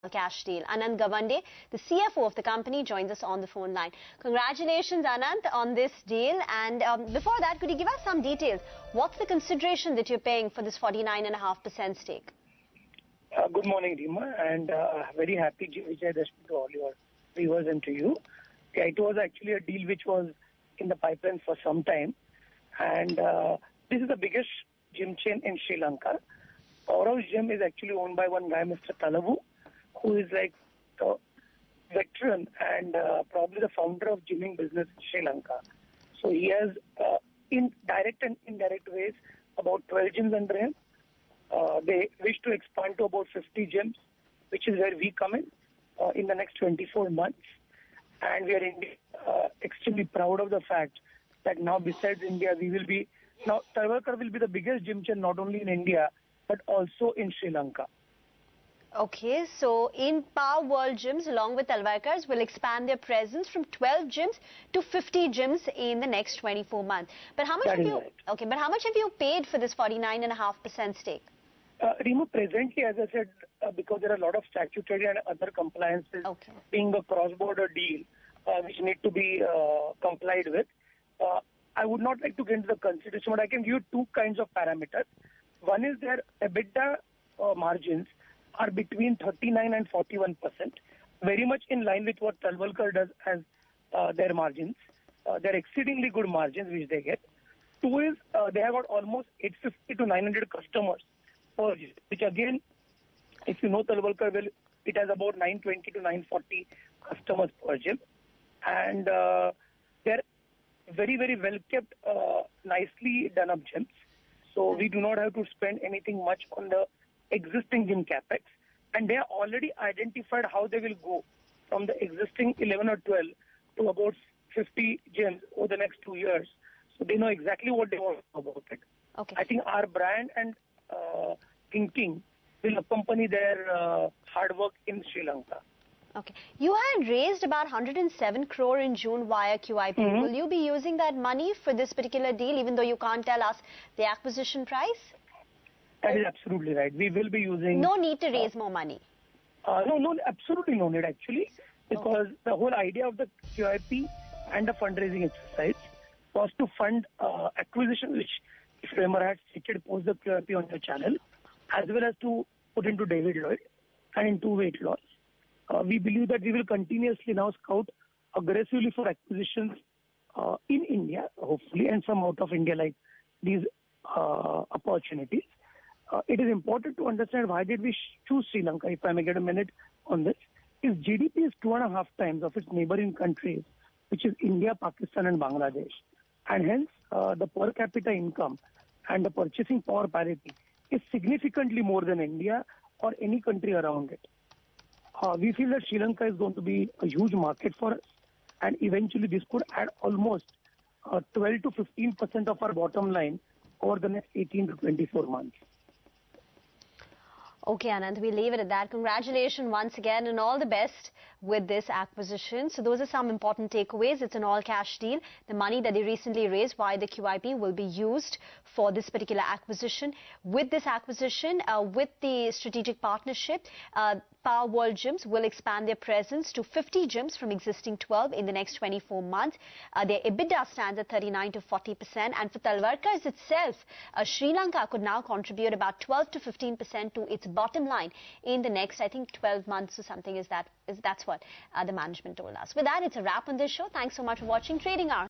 cash deal. Anant Gawande, the CFO of the company, joins us on the phone line. Congratulations, Anant, on this deal. And before that, could you give us some details? What's the consideration that you're paying for this 49.5% stake? Good morning, Rima, and very happy Vijayadashmi to all your viewers and to you. Yeah, it was actually a deal which was in the pipeline for some time, and this is the biggest gym chain in Sri Lanka. Our gym is actually owned by one guy, Mr. Talavu, who is like a veteran and probably the founder of gymming business in Sri Lanka. So he has, in direct and indirect ways, about 12 gyms under him. They wish to expand to about 50 gyms, which is where we come in the next 24 months. And we are extremely proud of the fact that now besides India, Talwalkars will be the biggest gym chain not only in India, but also in Sri Lanka. Okay, so in Power World Gyms, along with Talwalkars, will expand their presence from 12 gyms to 50 gyms in the next 24 months. But how much have you? Right. Okay, but how much have you paid for this 49.5% stake? Rima, presently, as I said, because there are a lot of statutory and other compliances, being a cross-border deal, which need to be complied with, I would not like to get into the consideration, but I can give you two kinds of parameters. One is their EBITDA margins are between 39 and 41%, very much in line with what Talwalkar does as their margins. They're exceedingly good margins which they get. Two is they have got almost 850 to 900 customers per gym, which again, if you know Talwalkar well, it has about 920 to 940 customers per gym. And they're very, very well kept, nicely done up gyms. So we do not have to spend anything much on the existing gym capex, and they are already identified how they will go from the existing 11 or 12 to about 50 gyms over the next 2 years. So they know exactly what they want about it. Okay. I think our brand and thinking will accompany their hard work in Sri Lanka. Okay. You had raised about 107 crore in June via QIP. Will you be using that money for this particular deal, even though you can't tell us the acquisition price? That is absolutely right. We will be using... No need to raise more money? No, absolutely no need actually, because the whole idea of the QIP and the fundraising exercise was to fund acquisition, which, if you remember, I had stated post the QIP on your channel, as well as to put into David Lloyd and into weight loss. We believe that we will continuously now scout aggressively for acquisitions in India, hopefully, and some out of India, like these opportunities. It is important to understand why did we choose Sri Lanka, if I may get a minute on this. Its GDP is 2.5 times of its neighboring countries, which is India, Pakistan and Bangladesh. And hence, the per capita income and the purchasing power parity is significantly more than India or any country around it. We feel that Sri Lanka is going to be a huge market for us, and eventually this could add almost 12 to 15% of our bottom line over the next 18 to 24 months. Okay, Anant, we'll leave it at that. Congratulations once again and all the best with this acquisition. So those are some important takeaways. It's an all-cash deal. The money that they recently raised via the QIP will be used for this particular acquisition. With this acquisition, with the strategic partnership, Power World Gyms will expand their presence to 50 gyms from existing 12 in the next 24 months. Their EBITDA stands at 39 to 40%. And for Talwalkars itself, Sri Lanka could now contribute about 12 to 15% to its bottom line in the next, I think, 12 months or something. That's what the management told us. With that, it's a wrap on this show. Thanks so much for watching Trading Hour.